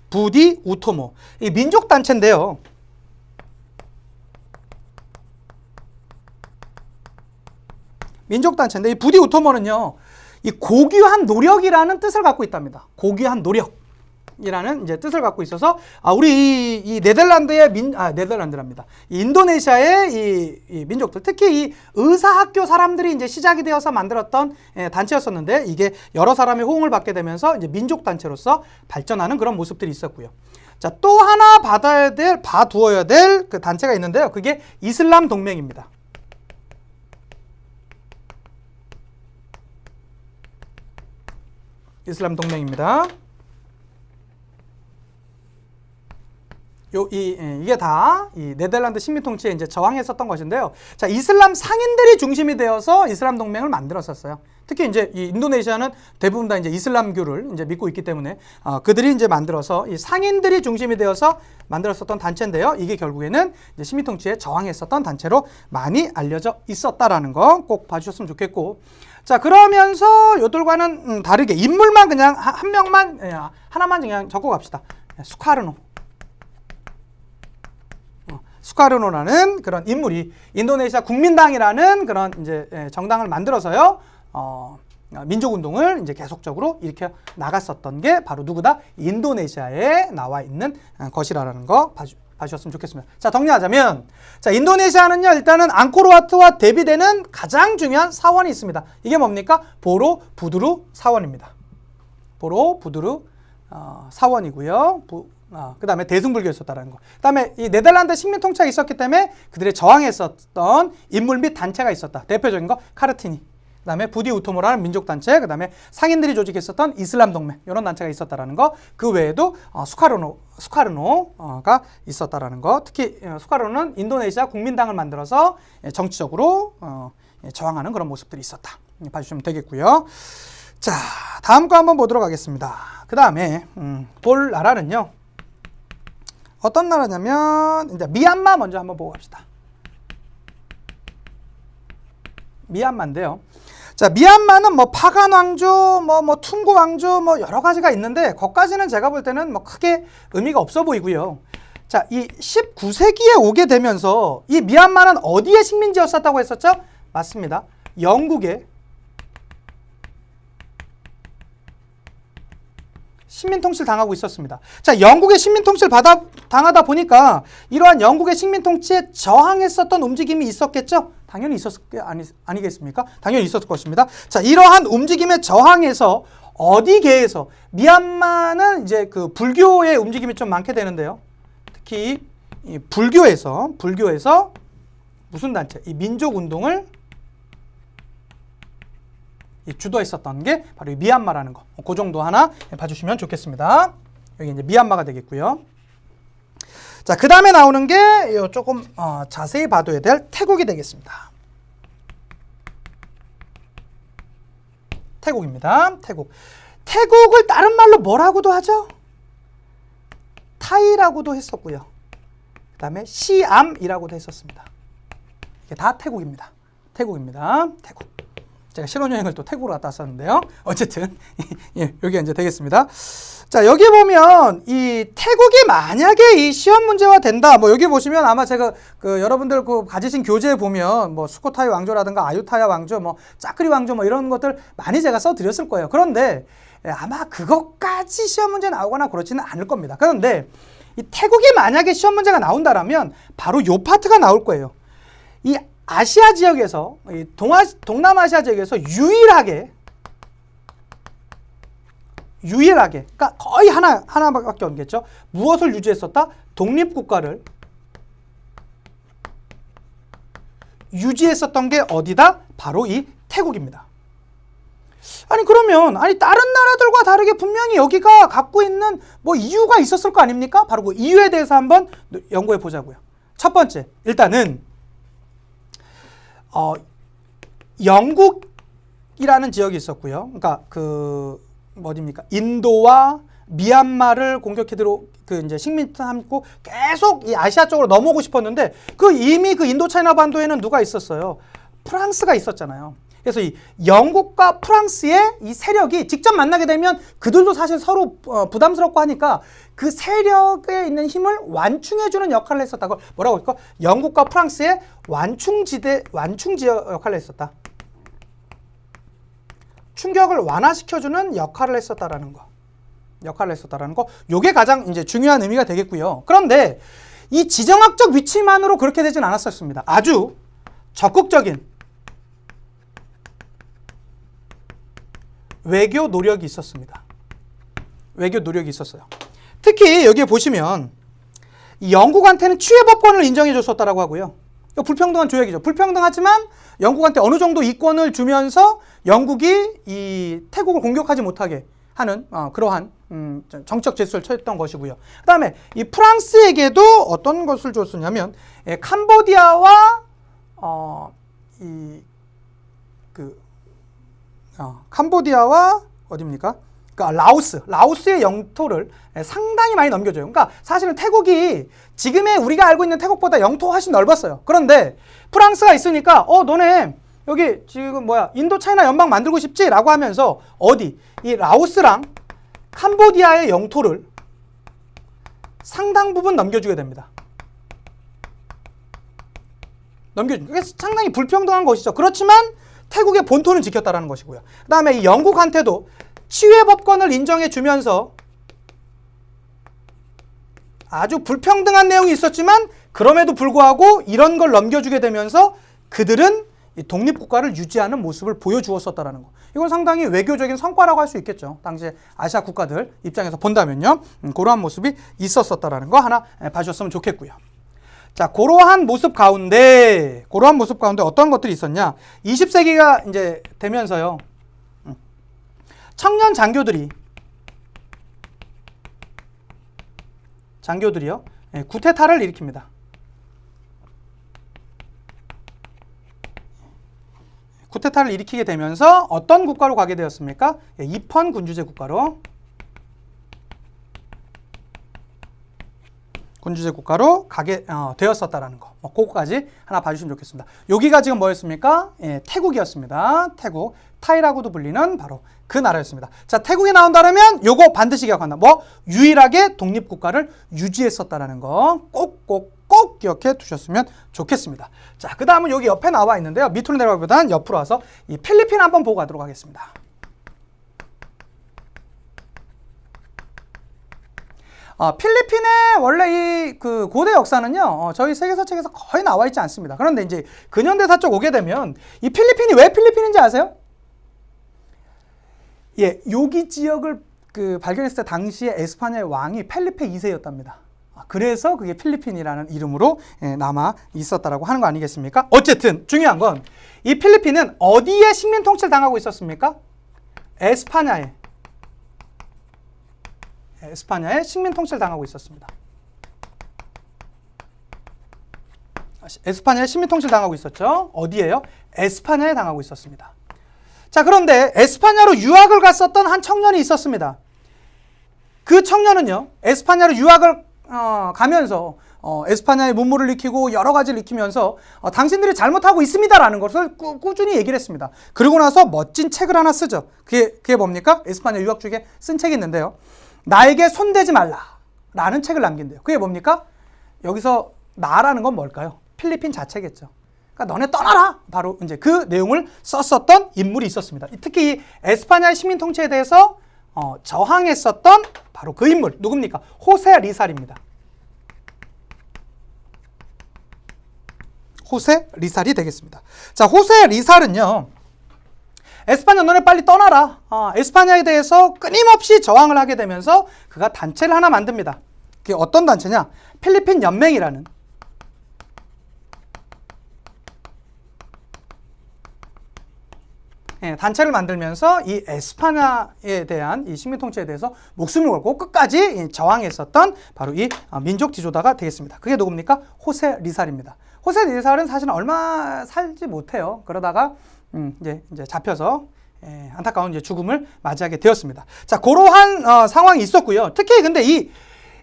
부디 우토모. 이 민족 단체인데요. 민족 단체인데 이 부디 우토모는요. 이 고귀한 노력이라는 뜻을 갖고 있답니다. 고귀한 노력이라는 이제 뜻을 갖고 있어서 우리 이 네덜란드의 네덜란드랍니다. 이 인도네시아의 이 민족들, 특히 이 의사학교 사람들이 이제 시작이 되어서 만들었던 단체였었는데 이게 여러 사람의 호응을 받게 되면서 이제 민족 단체로서 발전하는 그런 모습들이 있었고요. 자, 또 하나 봐두어야 될 그 단체가 있는데요. 그게 이슬람 동맹입니다. 이슬람 동맹입니다. 이게 다 이 네덜란드 식민 통치에 이제 저항했었던 것인데요. 자, 이슬람 상인들이 중심이 되어서 이슬람 동맹을 만들었었어요. 특히 이제 이 인도네시아는 대부분 다 이제 이슬람교를 이제 믿고 있기 때문에 그들이 이제 만들어서 이 상인들이 중심이 되어서 만들었었던 단체인데요. 이게 결국에는 이제 식민 통치에 저항했었던 단체로 많이 알려져 있었다라는 거 꼭 봐주셨으면 좋겠고. 자, 그러면서 요들과는 다르게 인물만 그냥 한 명만 하나만 그냥 적고 갑시다. 수카르노. 수카르노라는 그런 인물이 인도네시아 국민당이라는 그런 이제 정당을 만들어서요. 민족운동을 이제 계속적으로 일으켜 나갔었던 게 바로 누구다? 인도네시아에 나와 있는 것이라는 거 봐주셨으면 좋겠습니다. 자, 정리하자면, 자, 인도네시아는요, 일단은 앙코르와트와 대비되는 가장 중요한 사원이 있습니다. 이게 뭡니까? 보로부두르 사원입니다. 보로부두르 사원이고요. 그 다음에 대승불교였었다는 거. 그 다음에 이 네덜란드 식민 통치가 있었기 때문에 그들의 저항했었던 인물 및 단체가 있었다. 대표적인 거 카르티니. 그 다음에 부디 우토모라는 민족단체. 그 다음에 상인들이 조직했었던 이슬람 동맹. 이런 단체가 있었다라는 거. 그 외에도 수카르노가 있었다라는 거. 특히 수카르노는 인도네시아 국민당을 만들어서 정치적으로 저항하는 그런 모습들이 있었다. 봐주시면 되겠고요. 자, 다음 거 한번 보도록 하겠습니다. 그 다음에 볼 나라는요. 어떤 나라냐면 이제 미얀마 먼저 한번 보고 갑시다. 미얀마인데요. 자, 미얀마는 뭐 파간 왕조, 뭐 퉁구 왕조, 뭐 여러 가지가 있는데 거기까지는 제가 볼 때는 뭐 크게 의미가 없어 보이고요. 자, 이 19세기에 오게 되면서 이 미얀마는 어디의 식민지였었다고 했었죠? 맞습니다. 영국의 식민통치를 당하고 있었습니다. 자, 영국의 식민통치를 당하다 보니까 이러한 영국의 식민통치에 저항했었던 움직임이 있었겠죠? 당연히 있었을 게 아니겠습니까? 당연히 있었을 것입니다. 자, 이러한 움직임에 저항해서 어디계에서 미얀마는 이제 그 불교의 움직임이 좀 많게 되는데요. 특히 이 불교에서 무슨 단체? 이 민족운동을 주도했었던 게 바로 이 미얀마라는 거. 그 정도 하나 봐주시면 좋겠습니다. 여기 이제 미얀마가 되겠고요. 자, 그 다음에 나오는 게 조금 자세히 봐둬야 될 태국이 되겠습니다. 태국입니다. 태국을 다른 말로 뭐라고도 하죠? 타이라고도 했었고요. 그 다음에 시암이라고도 했었습니다. 이게 다 태국입니다. 태국. 제가 신혼여행을 또 태국으로 갔다 왔었는데요. 어쨌든 예, 여기 이제 되겠습니다. 자, 여기 보면 이 태국이 만약에 이 시험 문제화 된다. 뭐 여기 보시면 아마 제가 여러분들 가지신 교재에 보면 뭐 수코타이 왕조라든가 아유타야 왕조, 뭐 짜크리 왕조 뭐 이런 것들 많이 제가 써드렸을 거예요. 그런데 아마 그것까지 시험 문제 나오거나 그렇지는 않을 겁니다. 그런데 이 태국이 만약에 시험 문제가 나온다라면 바로 요 파트가 나올 거예요. 이 아시아 지역에서, 동남아시아 지역에서 유일하게, 그러니까 거의 하나밖에 없겠죠. 무엇을 유지했었다? 독립국가를 유지했었던 게 어디다? 바로 이 태국입니다. 아니 그러면 다른 나라들과 다르게 분명히 여기가 갖고 있는 뭐 이유가 있었을 거 아닙니까? 바로 그 이유에 대해서 한번 연구해 보자고요. 첫 번째, 일단은 영국이라는 지역이 있었고요. 그러니까 그 어디입니까? 인도와 미얀마를 공격해 들어 이제 식민지 삼고 계속 이 아시아 쪽으로 넘어오고 싶었는데 이미 그 인도 차이나 반도에는 누가 있었어요? 프랑스가 있었잖아요. 그래서 이 영국과 프랑스의 이 세력이 직접 만나게 되면 그들도 사실 서로 부담스럽고 하니까 그 세력에 있는 힘을 완충해주는 역할을 했었다. 그걸 뭐라고 할까? 영국과 프랑스의 완충지역 역할을 했었다. 충격을 완화시켜주는 역할을 했었다라는 거. 요게 가장 이제 중요한 의미가 되겠고요. 그런데 이 지정학적 위치만으로 그렇게 되진 않았었습니다. 아주 적극적인 외교 노력이 있었습니다. 외교 노력이 있었어요. 특히 여기에 보시면 영국한테는 취해법권을 인정해 줬었다라고 하고요. 이거 불평등한 조약이죠. 불평등하지만 영국한테 어느 정도 이권을 주면서 영국이 이 태국을 공격하지 못하게 하는 그러한 정책 제스처를 취했던 것이고요. 그 다음에 이 프랑스에게도 어떤 것을 줬었냐면 캄보디아와 캄보디아와 어디입니까? 그러니까 라오스의 영토를 상당히 많이 넘겨줘요. 그러니까 사실은 태국이 지금의 우리가 알고 있는 태국보다 영토가 훨씬 넓었어요. 그런데 프랑스가 있으니까 너네 여기 지금 인도 차이나 연방 만들고 싶지? 라고 하면서 이 라오스랑 캄보디아의 영토를 상당 부분 넘겨주게 됩니다. 그게 상당히 불평등한 것이죠. 그렇지만 태국의 본토는 지켰다라는 것이고요. 그 다음에 이 영국한테도 치외법권을 인정해 주면서 아주 불평등한 내용이 있었지만 그럼에도 불구하고 이런 걸 넘겨주게 되면서 그들은 이 독립국가를 유지하는 모습을 보여주었었다라는 거. 이건 상당히 외교적인 성과라고 할 수 있겠죠. 당시 아시아 국가들 입장에서 본다면요. 그러한 모습이 있었었다라는 거 하나 봐주셨으면 좋겠고요. 자, 그러한 모습 가운데 어떤 것들이 있었냐? 20세기가 이제 되면서요. 청년 장교들이요. 쿠데타를 일으킵니다. 쿠데타를 일으키게 되면서 어떤 국가로 가게 되었습니까? 이펀 군주제 국가로 가게 되었었다라는 거. 그거까지 하나 봐주시면 좋겠습니다. 여기가 지금 뭐였습니까? 태국이었습니다. 태국. 타이라고도 불리는 바로 그 나라였습니다. 자, 태국이 나온다면 요거 반드시 기억한다. 유일하게 독립국가를 유지했었다라는 거 꼭 기억해 두셨으면 좋겠습니다. 자, 그 다음은 여기 옆에 나와 있는데요. 밑으로 내려가기보다는 옆으로 와서 이 필리핀 한번 보고 가도록 하겠습니다. 필리핀의 원래 이 고대 역사는요, 저희 세계사 책에서 거의 나와 있지 않습니다. 그런데 이제 근현대사 쪽 오게 되면 이 필리핀이 왜 필리핀인지 아세요? 여기 지역을 발견했을 때 당시에 에스파냐의 왕이 펠리페 2세였답니다. 그래서 그게 필리핀이라는 이름으로 남아 있었다라고 하는 거 아니겠습니까? 어쨌든 중요한 건 이 필리핀은 어디에 식민 통치를 당하고 있었습니까? 에스파냐에 식민 통치를 당하고 있었습니다. 에스파냐에 식민 통치를 당하고 있었죠. 어디에요? 에스파냐에 당하고 있었습니다. 자, 그런데 에스파냐로 유학을 갔었던 한 청년이 있었습니다. 그 청년은요, 에스파냐로 유학을 가면서 에스파냐의 문물을 익히고 여러 가지를 익히면서 당신들이 잘못하고 있습니다라는 것을 꾸준히 얘기를 했습니다. 그리고 나서 멋진 책을 하나 쓰죠. 그게 뭡니까? 에스파냐 유학 중에 쓴 책이 있는데요. 나에게 손대지 말라라는 책을 남긴대요. 그게 뭡니까? 여기서 나라는 건 뭘까요? 필리핀 자체겠죠. 그러니까 너네 떠나라! 바로 이제 그 내용을 썼었던 인물이 있었습니다. 특히 에스파냐의 식민 통치에 대해서 저항했었던 바로 그 인물 누굽니까? 호세 리살입니다. 호세 리살이 되겠습니다. 자, 호세 리살은요, 에스파냐 너네 빨리 떠나라. 에스파냐에 대해서 끊임없이 저항을 하게 되면서 그가 단체를 하나 만듭니다. 그게 어떤 단체냐? 필리핀 연맹이라는. 단체를 만들면서 이 에스파냐에 대한 이 식민 통치에 대해서 목숨을 걸고 끝까지 저항했었던 바로 이 민족 지도자가 되겠습니다. 그게 누굽니까? 호세 리살입니다. 호세 리살은 사실은 얼마 살지 못해요. 그러다가 이제 잡혀서 안타까운 이제 죽음을 맞이하게 되었습니다. 자, 그러한 상황이 있었고요. 특히 근데 이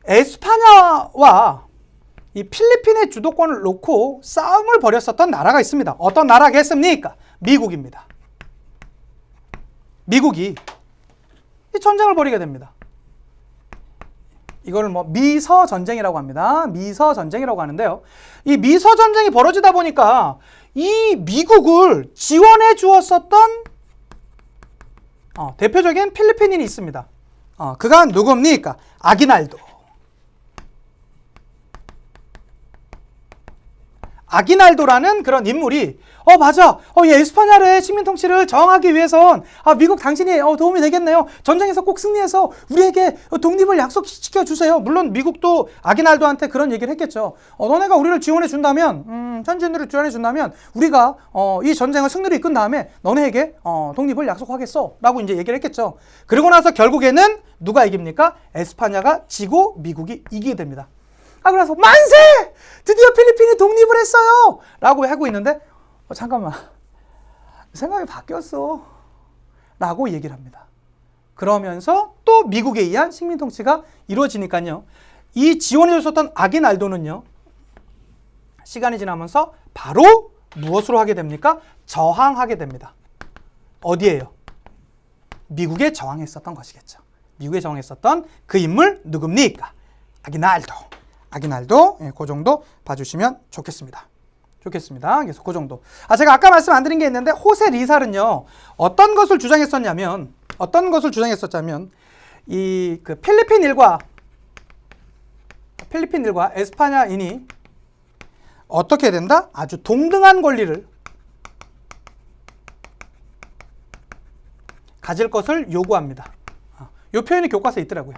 에스파냐와 이 필리핀의 주도권을 놓고 싸움을 벌였었던 나라가 있습니다. 어떤 나라겠습니까? 미국입니다. 미국이 이 전쟁을 벌이게 됩니다. 이걸 뭐 미서 전쟁이라고 합니다. 미서 전쟁이라고 하는데요. 이 미서 전쟁이 벌어지다 보니까 이 미국을 지원해 주었었던 대표적인 필리핀인이 있습니다. 그가 누굽니까? 아기날도. 아기날도라는 그런 인물이 맞아. 이 에스파냐의 식민 통치를 저항하기 위해선 미국 당신이 도움이 되겠네요. 전쟁에서 꼭 승리해서 우리에게 독립을 약속시켜 주세요. 물론 미국도 아기날도한테 그런 얘기를 했겠죠. 너네가 우리를 지원해 준다면, 현지인들을 지원해 준다면 우리가 이 전쟁을 승리로 이끈 다음에 너네에게 독립을 약속하겠어. 라고 이제 얘기를 했겠죠. 그리고 나서 결국에는 누가 이깁니까? 에스파냐가 지고 미국이 이기게 됩니다. 그래서 만세! 드디어 필리핀이 독립을 했어요! 라고 하고 있는데 잠깐만, 생각이 바뀌었어 라고 얘기를 합니다. 그러면서 또 미국에 의한 식민 통치가 이루어지니까요, 이 지원해 줬었던 아기날도는요, 시간이 지나면서 바로 무엇으로 하게 됩니까? 저항하게 됩니다. 어디에요? 미국에 저항했었던 것이겠죠. 미국에 저항했었던 그 인물 누굽니까? 아기날도, 그 정도 봐주시면 좋겠습니다. 그래서 그 정도. 제가 아까 말씀 안 드린 게 있는데, 호세 리살은요, 어떤 것을 주장했었냐면, 이 그 필리핀인과 에스파냐인이 어떻게 된다? 아주 동등한 권리를 가질 것을 요구합니다. 이 표현이 교과서에 있더라고요.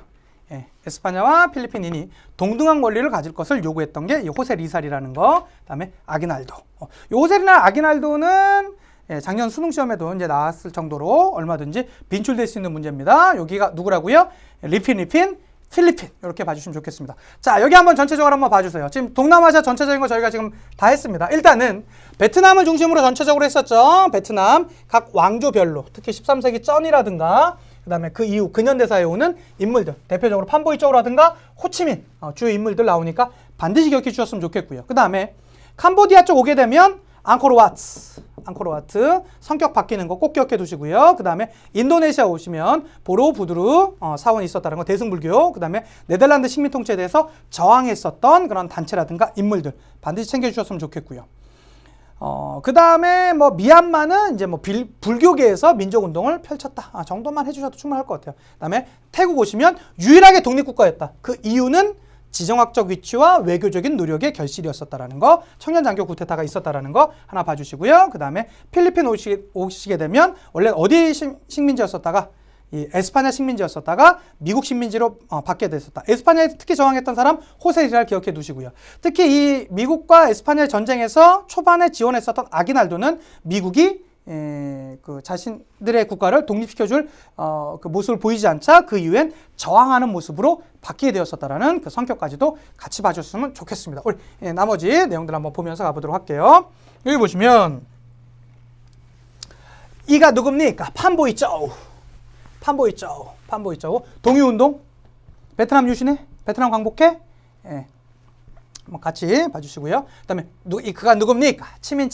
에스파냐와 필리핀인이 동등한 권리를 가질 것을 요구했던 게 이 호세 리살이라는 거, 그다음에 아기날도. 이 호세리나 아기날도는 작년 수능 시험에도 이제 나왔을 정도로 얼마든지 빈출될 수 있는 문제입니다. 여기가 누구라고요? 필리핀. 이렇게 봐주시면 좋겠습니다. 자, 여기 한번 전체적으로 한번 봐주세요. 지금 동남아시아 전체적인 거 저희가 지금 다 했습니다. 일단은 베트남을 중심으로 전체적으로 했었죠. 베트남 각 왕조별로, 특히 13세기 쩐이라든가 그 다음에 그 이후 근현대사에 오는 인물들, 대표적으로 판보이 쪼우라든가 호치민 주요 인물들 나오니까 반드시 기억해 주셨으면 좋겠고요. 그 다음에 캄보디아 쪽 오게 되면 앙코르와트 성격 바뀌는 거 꼭 기억해 두시고요. 그 다음에 인도네시아 오시면 보로부두르 사원이 있었다는 거, 대승불교. 그 다음에 네덜란드 식민 통치에 대해서 저항했었던 그런 단체라든가 인물들 반드시 챙겨 주셨으면 좋겠고요. 그 다음에 뭐 미얀마는 이제 뭐 불교계에서 민족운동을 펼쳤다 정도만 해주셔도 충분할 것 같아요. 그 다음에 태국 오시면 유일하게 독립국가였다. 그 이유는 지정학적 위치와 외교적인 노력의 결실이었었다라는 거, 청년장교 구테타가 있었다라는 거 하나 봐주시고요. 그 다음에 필리핀 오시게 되면 원래 어디 식민지였었다가 이 에스파냐 식민지였었다가 미국 식민지로 바뀌게 됐었다. 에스파냐에 특히 저항했던 사람 호세 리살 기억해 두시고요. 특히 이 미국과 에스파냐의 전쟁에서 초반에 지원했었던 아기날도는 미국이 그 자신들의 국가를 독립시켜줄 그 모습을 보이지 않자 그 이후엔 저항하는 모습으로 바뀌게 되었었다라는 그 성격까지도 같이 봐주셨으면 좋겠습니다. 우리 나머지 내용들 한번 보면서 가보도록 할게요. 여기 보시면 이가 누굽니까? 판보이 쪼우. 동유운동, 베트남 유신해, 베트남 광복해, 한번 같이 봐주시고요. 그다음에 그가 누굽니까? 치민,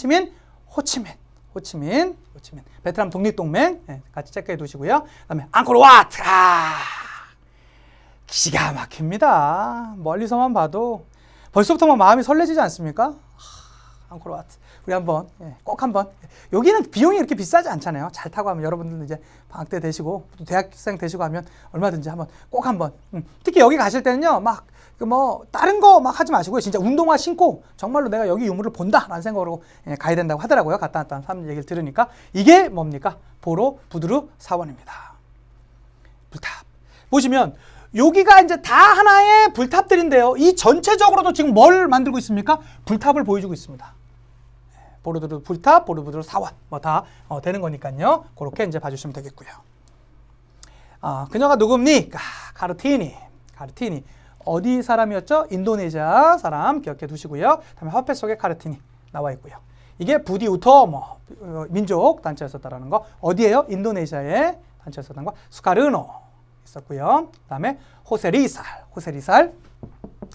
호치민, 베트남 독립동맹 같이 체크해 두시고요. 그다음에 앙코르와트, 기가 막힙니다. 멀리서만 봐도 벌써부터 마음이 설레지지 않습니까? 앙코르와트. 우리 한번 꼭 한번, 여기는 비용이 이렇게 비싸지 않잖아요. 잘 타고 하면 여러분들은 이제 방학 때 되시고 또 대학생 되시고 하면 얼마든지 한번 꼭 한번, 특히 여기 가실 때는요 막 그 뭐 다른 거 막 하지 마시고요, 진짜 운동화 신고 정말로 내가 여기 유물을 본다라는 생각으로 가야 된다고 하더라고요. 갔다 왔다는 사람 얘기를 들으니까. 이게 뭡니까? 보로부두르 사원입니다. 불탑 보시면 여기가 이제 다 하나의 불탑들인데요, 이 전체적으로도 지금 뭘 만들고 있습니까? 불탑을 보여주고 있습니다. 보르부르 불탑, 보르부르 사원 뭐 다 되는 거니까요. 그렇게 이제 봐주시면 되겠고요. 그녀가 누굽니까? 가르티니. 어디 사람이었죠? 인도네시아 사람 기억해 두시고요. 다음에 화폐 속에 가르티니 나와 있고요. 이게 부디 우토모 민족 단체였었다라는 거. 어디에요? 인도네시아의 단체였었던 거. 수카르노 있었고요. 그다음에 호세리살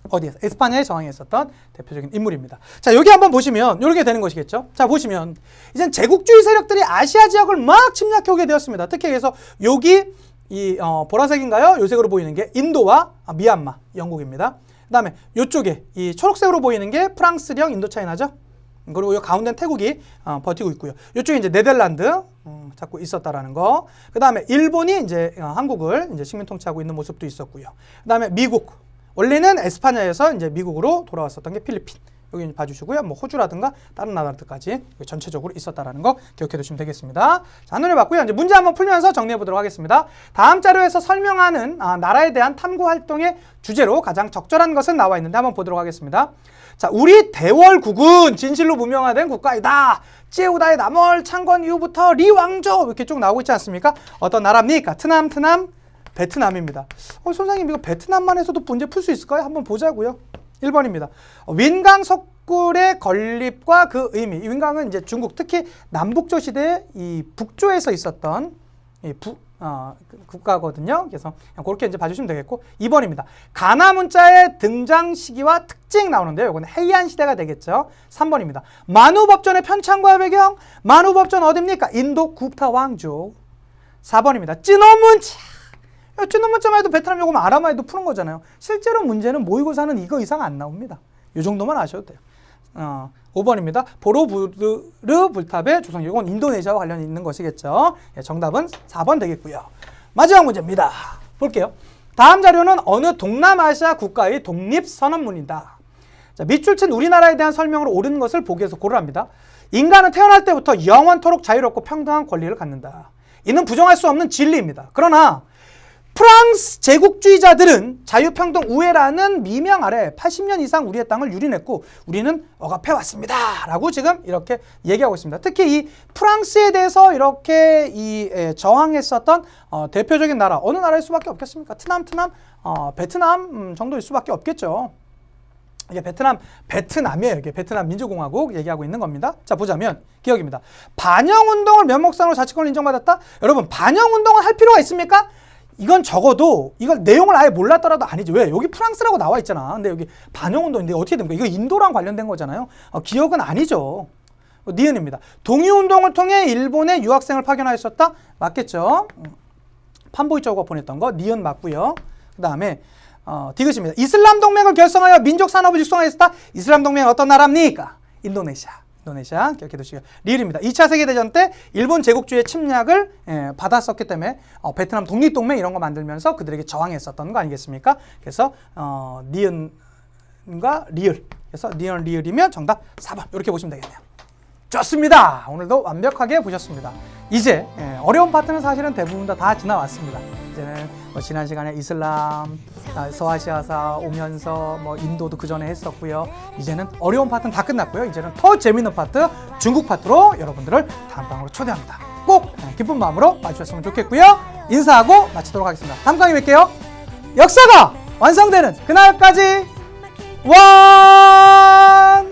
어디에서? 에스파냐의 저항에 있었던 대표적인 인물입니다. 자, 여기 한번 보시면 이렇게 되는 것이겠죠. 자, 보시면 이젠 제국주의 세력들이 아시아 지역을 막 침략해 오게 되었습니다. 특히 그래서 여기 이 보라색인가요? 요색으로 보이는 게 인도와 미얀마, 영국입니다. 그다음에 이쪽에 이 초록색으로 보이는 게 프랑스령 인도차이나죠. 그리고 이 가운데는 태국이 버티고 있고요. 이쪽에 이제 네덜란드 잡고 있었다라는 거. 그다음에 일본이 이제 한국을 이제 식민 통치하고 있는 모습도 있었고요. 그다음에 미국. 원래는 에스파냐에서 이제 미국으로 돌아왔었던 게 필리핀. 여기 봐주시고요. 뭐 호주라든가 다른 나라들까지 전체적으로 있었다라는 거 기억해 두시면 되겠습니다. 자, 한눈에 봤고요. 이제 문제 한번 풀면서 정리해 보도록 하겠습니다. 다음 자료에서 설명하는 나라에 대한 탐구 활동의 주제로 가장 적절한 것은 나와 있는데 한번 보도록 하겠습니다. 자, 우리 대월국은 진실로 무명화된 국가이다. 찌우다의 남월 창건 이후부터 리왕조 이렇게 쭉 나오고 있지 않습니까? 어떤 나라입니까? 트남, 베트남입니다. 선생님 이거 베트남만 해서도 문제 풀 수 있을까요? 한번 보자고요. 1번입니다. 윈강 석굴의 건립과 그 의미. 이 윈강은 이제 중국 특히 남북조 시대에 이 북조에서 있었던 이 국가거든요. 그래서 그렇게 이제 봐주시면 되겠고 2번입니다. 가나 문자의 등장 시기와 특징 나오는데요. 이건 해이안 시대가 되겠죠. 3번입니다. 만우법전의 편찬과 배경. 만우법전 어딥니까? 인도 구프타 왕조. 4번입니다. 찌노문자. 찌노문자만 해도 베트남 요금 알아만 해도 푸는 거잖아요. 실제로 문제는 모의고사는 이거 이상 안 나옵니다. 이 정도만 아셔도 돼요. 5번입니다. 보로부르 불탑의 조성. 이건 인도네시아와 관련이 있는 것이겠죠. 정답은 4번 되겠고요. 마지막 문제입니다. 볼게요. 다음 자료는 어느 동남아시아 국가의 독립선언문이다. 자, 밑줄 친 우리나라에 대한 설명으로 옳은 것을 보기에서 고르랍니다. 인간은 태어날 때부터 영원토록 자유롭고 평등한 권리를 갖는다. 이는 부정할 수 없는 진리입니다. 그러나 프랑스 제국주의자들은 자유평등 우회라는 미명 아래 80년 이상 우리의 땅을 유린했고 우리는 억압해왔습니다. 라고 지금 이렇게 얘기하고 있습니다. 특히 이 프랑스에 대해서 이렇게 저항했었던 대표적인 나라, 어느 나라일 수밖에 없겠습니까? 베트남 정도일 수밖에 없겠죠. 이게 베트남이에요. 이게 베트남 민주공화국 얘기하고 있는 겁니다. 자, 보자면 기억입니다. 반영운동을 면목상으로 자치권을 인정받았다? 여러분, 반영운동을 할 필요가 있습니까? 이건 적어도 이걸 내용을 아예 몰랐더라도 아니지. 왜? 여기 프랑스라고 나와 있잖아. 근데 여기 반영운동인데 어떻게 됩니까? 이거 인도랑 관련된 거잖아요. 기억은 아니죠. 니은입니다. 동의운동을 통해 일본에 유학생을 파견하였었다? 맞겠죠. 판보이저우가 보냈던 거 니은 맞고요. 그 다음에 디귿입니다. 이슬람 동맹을 결성하여 민족 산업을 육성하였다. 이슬람 동맹은 어떤 나라입니까? 인도네시아 기억해 두시고요. 리을입니다. 2차 세계대전 때 일본 제국주의 침략을 받았었기 때문에 베트남 독립동맹 이런 거 만들면서 그들에게 저항했었던 거 아니겠습니까? 그래서 니은과 리을. 그래서 니은 리을이면 정답 4번 이렇게 보시면 되겠네요. 좋습니다. 오늘도 완벽하게 보셨습니다. 이제 어려운 파트는 사실은 대부분 다 지나왔습니다. 이제는 지난 시간에 이슬람, 서아시아사 오면서 인도도 그 전에 했었고요. 이제는 어려운 파트는 다 끝났고요. 이제는 더 재밌는 파트, 중국 파트로 여러분들을 다음 강으로 초대합니다. 꼭 기쁜 마음으로 봐주셨으면 좋겠고요. 인사하고 마치도록 하겠습니다. 다음 강의 뵐게요. 역사가 완성되는 그날까지 완!